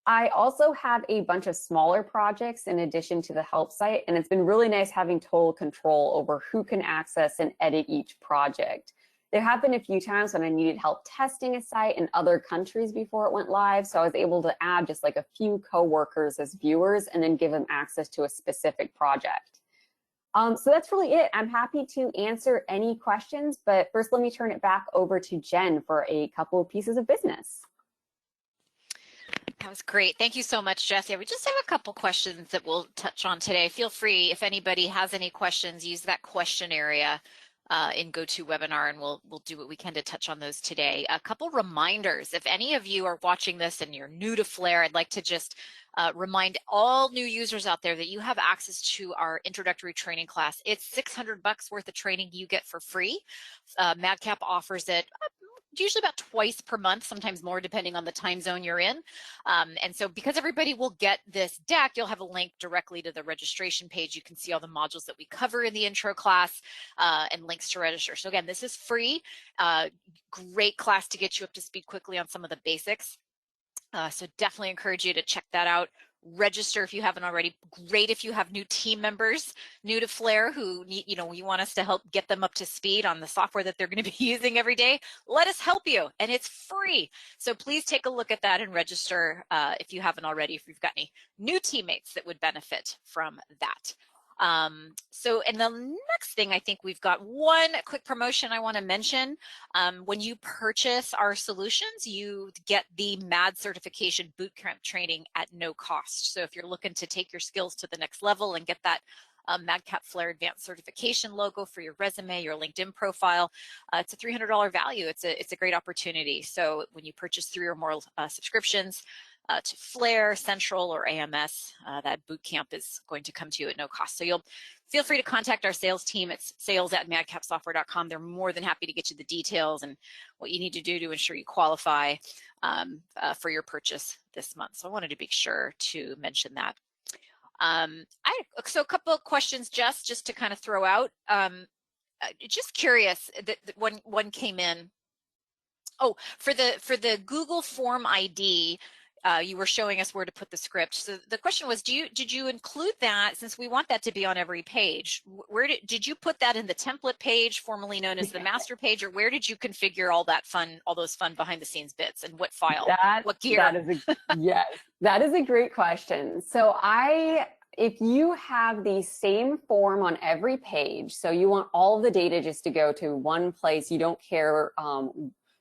Speaker 2: I also have a bunch of smaller projects in addition to the help site, and it's been really nice having total control over who can access and edit each project. There have been a few times when I needed help testing a site in other countries before it went live, so I was able to add just like a few coworkers as viewers and then give them access to a specific project. So that's really it. I'm happy to answer any questions, but first let me turn it back over to Jen for a couple of pieces of business.
Speaker 1: That was great. Thank you so much, Jess. Yeah, we just have a couple questions that we'll touch on today. Feel free, if anybody has any questions, use that question area in GoToWebinar, and we'll do what we can to touch on those today. A couple reminders. If any of you are watching this and you're new to Flare, I'd like to just remind all new users out there that you have access to our introductory training class. It's $600 worth of training you get for free. MadCap offers it usually about twice per month, sometimes more depending on the time zone you're in. And so because everybody will get this deck, you'll have a link directly to the registration page. You can see all the modules that we cover in the intro class and links to register. So again, this is free. Great class to get you up to speed quickly on some of the basics. So definitely encourage you to check that out. Register if you haven't already. Great if you have new team members new to Flare who need, you want us to help get them up to speed on the software that they're going to be using every day. Let us help you, and it's free. So please take a look at that and register if you haven't already, if you've got any new teammates that would benefit from that. And the next thing, I think we've got one quick promotion I want to mention. When you purchase our solutions, you get the MAD certification bootcamp training at no cost. So if you're looking to take your skills to the next level and get that MadCap Flare Advanced Certification logo for your resume, your LinkedIn profile, it's a $300 value. It's a great opportunity. So when you purchase 3 or more subscriptions, to Flare, Central, or AMS, that bootcamp is going to come to you at no cost. So you'll feel free to contact our sales team. It's sales@madcapsoftware.com. They're more than happy to get you the details and what you need to do to ensure you qualify for your purchase this month. So I wanted to be sure to mention that. So a couple of questions, Jess, just to kind of throw out. Just curious that one came in. Oh, for the Google Form ID, you were showing us where to put the script. So the question was, did you include that, since we want that to be on every page? Where did you put that in the template page, formerly known as the master page, or where did you configure all those fun behind the scenes bits, and what file, what gear?
Speaker 2: Yes, that is a great question. So if you have the same form on every page, so you want all of the data just to go to one place, you don't care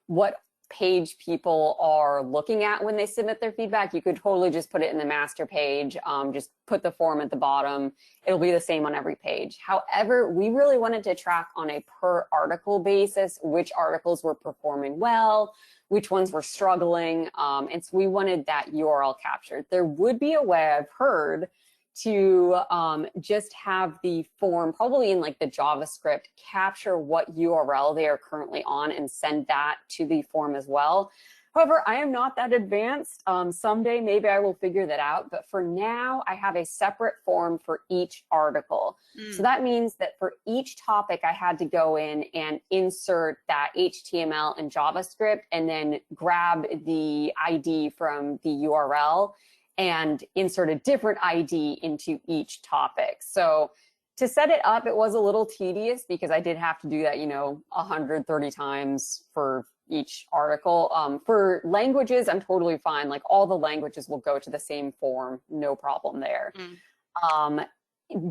Speaker 2: what page people are looking at when they submit their feedback, you could totally just put it in the master page, just put the form at the bottom. It'll be the same on every page. However, we really wanted to track on a per article basis which articles were performing well, which ones were struggling, and so we wanted that URL captured. There would be a way, I've heard, to just have the form, probably in like the JavaScript, capture what URL they are currently on and send that to the form as well. However, I am not that advanced. Someday maybe I will figure that out, but for now I have a separate form for each article. So that means that for each topic I had to go in and insert that HTML and JavaScript and then grab the ID from the URL and insert a different ID into each topic. So to set it up, it was a little tedious because I did have to do that, 130 times for each article. For languages, I'm totally fine. Like all the languages will go to the same form, no problem there.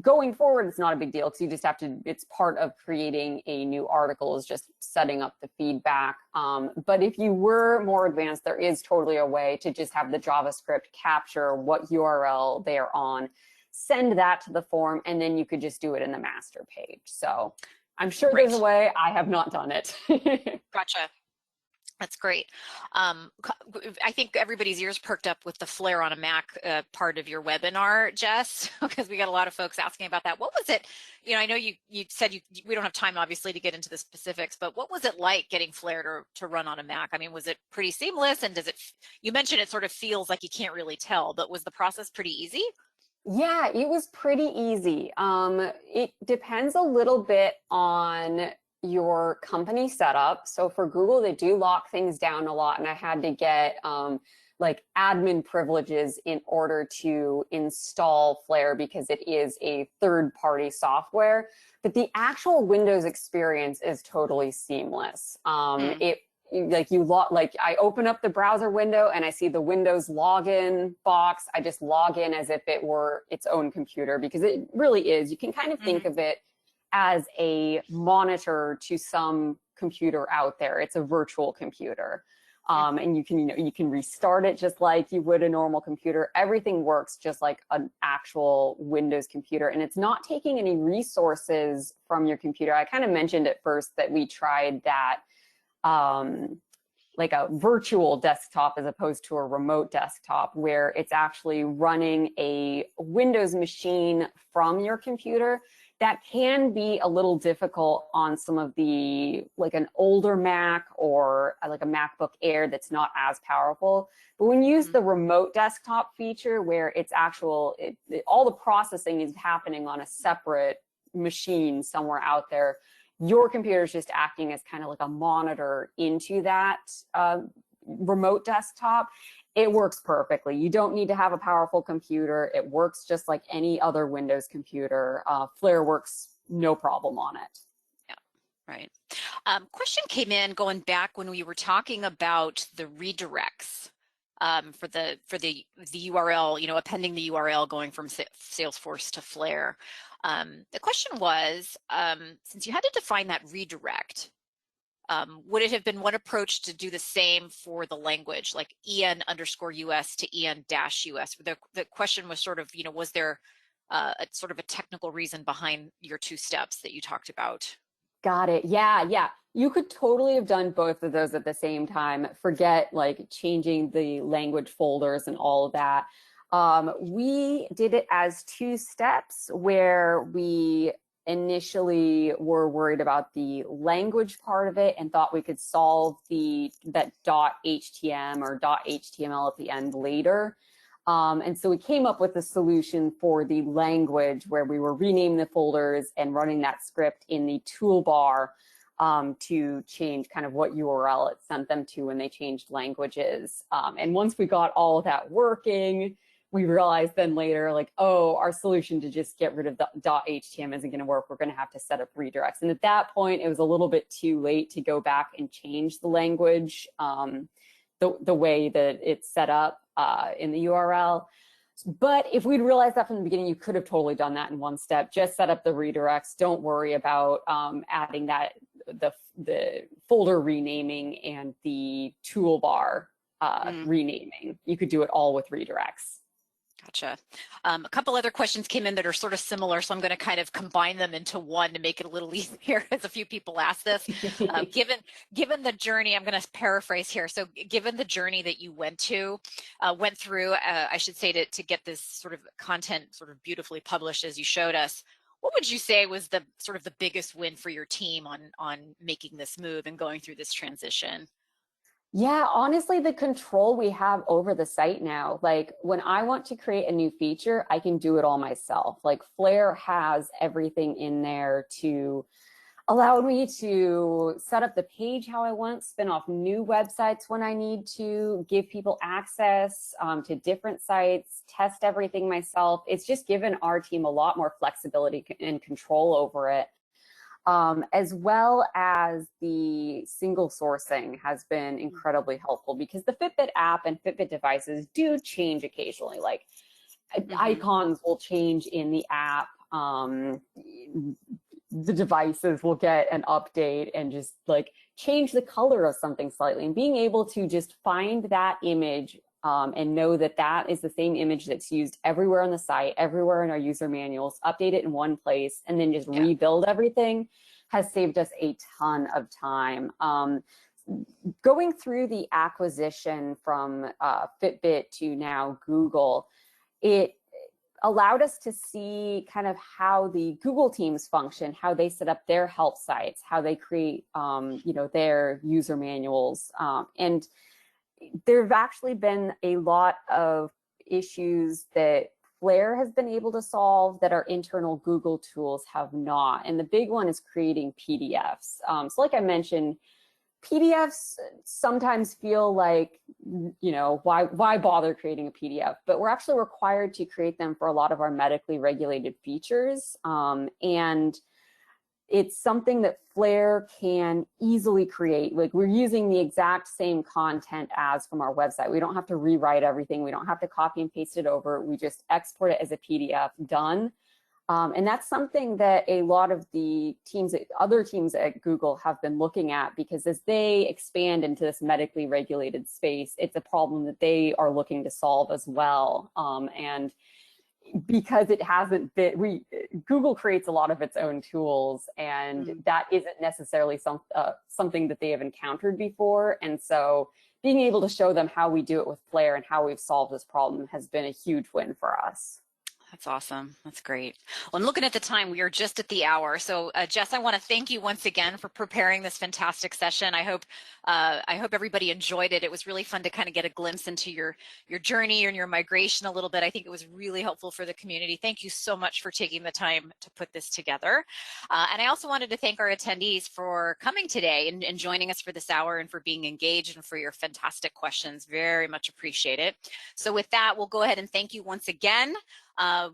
Speaker 2: Going forward, it's not a big deal because you just have to, it's part of creating a new article is just setting up the feedback. But if you were more advanced, there is totally a way to just have the JavaScript capture what URL they are on, send that to the form, and then you could just do it in the master page. So I'm sure there's a way. I have not done it.
Speaker 1: Gotcha. That's great. I think everybody's ears perked up with the Flare on a Mac part of your webinar, Jess, because we got a lot of folks asking about that. What was it? I know you said we don't have time, obviously, to get into the specifics, but what was it like getting Flare to run on a Mac? I mean, was it pretty seamless? And you mentioned it sort of feels like you can't really tell, but was the process pretty easy?
Speaker 2: Yeah, it was pretty easy. It depends a little bit on your company setup. So for Google, they do lock things down a lot, and I had to get like admin privileges in order to install Flare because it is a third-party software. But the actual Windows experience is totally seamless.
Speaker 1: Mm,
Speaker 2: It like you log like I open up the browser window and I see the Windows login box. I just log in as if it were its own computer because it really is. You can kind of think
Speaker 1: hmm
Speaker 2: of it as a monitor to some computer out there. It's a virtual computer. And you can restart it just like you would a normal computer. Everything works just like an actual Windows computer, and it's not taking any resources from your computer. I kind of mentioned at first that we tried that like a virtual desktop as opposed to a remote desktop where it's actually running a Windows machine from your computer. That can be a little difficult on some of the, like an older Mac or like a MacBook Air that's not as powerful. But when you use the remote desktop feature where it's all the processing is happening on a separate machine somewhere out there, your computer is just acting as kind of like a monitor into that remote desktop. It works perfectly. You don't need to have a powerful computer. It works just like any other Windows computer. Flare works no problem on it.
Speaker 1: Yeah, right. Question came in going back when we were talking about the redirects for the URL, appending the URL going from Salesforce to Flare. The question was, since you had to define that redirect, would it have been one approach to do the same for the language, like en_US to en-US? The question was sort of, was there a sort of a technical reason behind your two steps that you talked about?
Speaker 2: Got it. Yeah, yeah. You could totally have done both of those at the same time. Forget like changing the language folders and all of that. We did it as two steps where we initially were worried about the language part of it and thought we could solve that .htm or .html at the end later. And so we came up with a solution for the language where we were renaming the folders and running that script in the toolbar to change kind of what URL it sent them to when they changed languages. And once we got all of that working, we realized then later, like, oh, our solution to just get rid of the .htm isn't going to work. We're going to have to set up redirects. And at that point, it was a little bit too late to go back and change the language the way that it's set up in the URL. But if we'd realized that from the beginning, you could have totally done that in one step. Just set up the redirects. Don't worry about adding the folder renaming and the toolbar renaming. You could do it all with redirects.
Speaker 1: Gotcha. A couple other questions came in that are sort of similar, so I'm going to kind of combine them into one to make it a little easier, as a few people asked this. Given the journey, I'm going to paraphrase here. So, given the journey that you went through, I should say, to get this sort of content sort of beautifully published as you showed us, what would you say was the sort of the biggest win for your team on making this move and going through this transition?
Speaker 2: Yeah, honestly, the control we have over the site now, like when I want to create a new feature, I can do it all myself. Like Flare has everything in there to allow me to set up the page how I want, spin off new websites when I need to, give people access to different sites, test everything myself. It's just given our team a lot more flexibility and control over it. As well as the single sourcing has been incredibly helpful because the Fitbit app and Fitbit devices do change occasionally. Like icons will change in the app. The devices will get an update and just like change the color of something slightly. And being able to just find that image and know that that is the same image that's used everywhere on the site, everywhere in our user manuals, update it in one place, and then just rebuild everything has saved us a ton of time. Going through the acquisition from Fitbit to now Google, it allowed us to see kind of how the Google teams function, how they set up their help sites, how they create, their user manuals, and there have actually been a lot of issues that Flare has been able to solve that our internal Google tools have not. And the big one is creating PDFs. So like I mentioned, PDFs sometimes feel like, you know, why bother creating a PDF? But we're actually required to create them for a lot of our medically regulated features. And it's something that Flare can easily create. Like, we're using the exact same content as from our website. We don't have to rewrite everything. We don't have to copy and paste it over. We just export it as a PDF, done. And that's something that a lot of the teams, other teams at Google have been looking at, because as they expand into this medically regulated space, it's a problem that they are looking to solve as well. And because it hasn't been, Google creates a lot of its own tools, and that isn't necessarily something that they have encountered before. And so being able to show them how we do it with Flare and how we've solved this problem has been a huge win for us.
Speaker 1: That's awesome. That's great. Well, and looking at the time, we are just at the hour. So Jess, I want to thank you once again for preparing this fantastic session. I hope everybody enjoyed it. It was really fun to kind of get a glimpse into your journey and your migration a little bit. I think it was really helpful for the community. Thank you so much for taking the time to put this together. And I also wanted to thank our attendees for coming today and joining us for this hour, and for being engaged and for your fantastic questions. Very much appreciate it. So with that, we'll go ahead and thank you once again.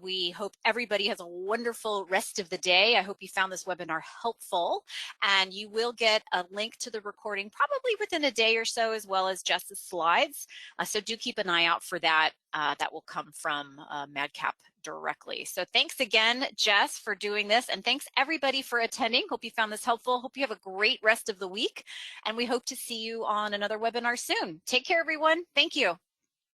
Speaker 1: We hope everybody has a wonderful rest of the day. I hope you found this webinar helpful, and you will get a link to the recording probably within a day or so, as well as Jess's slides. So do keep an eye out for that. That will come from MadCap directly. So thanks again, Jess, for doing this, and thanks everybody for attending. Hope you found this helpful. Hope you have a great rest of the week, and we hope to see you on another webinar soon. Take care, everyone. Thank you.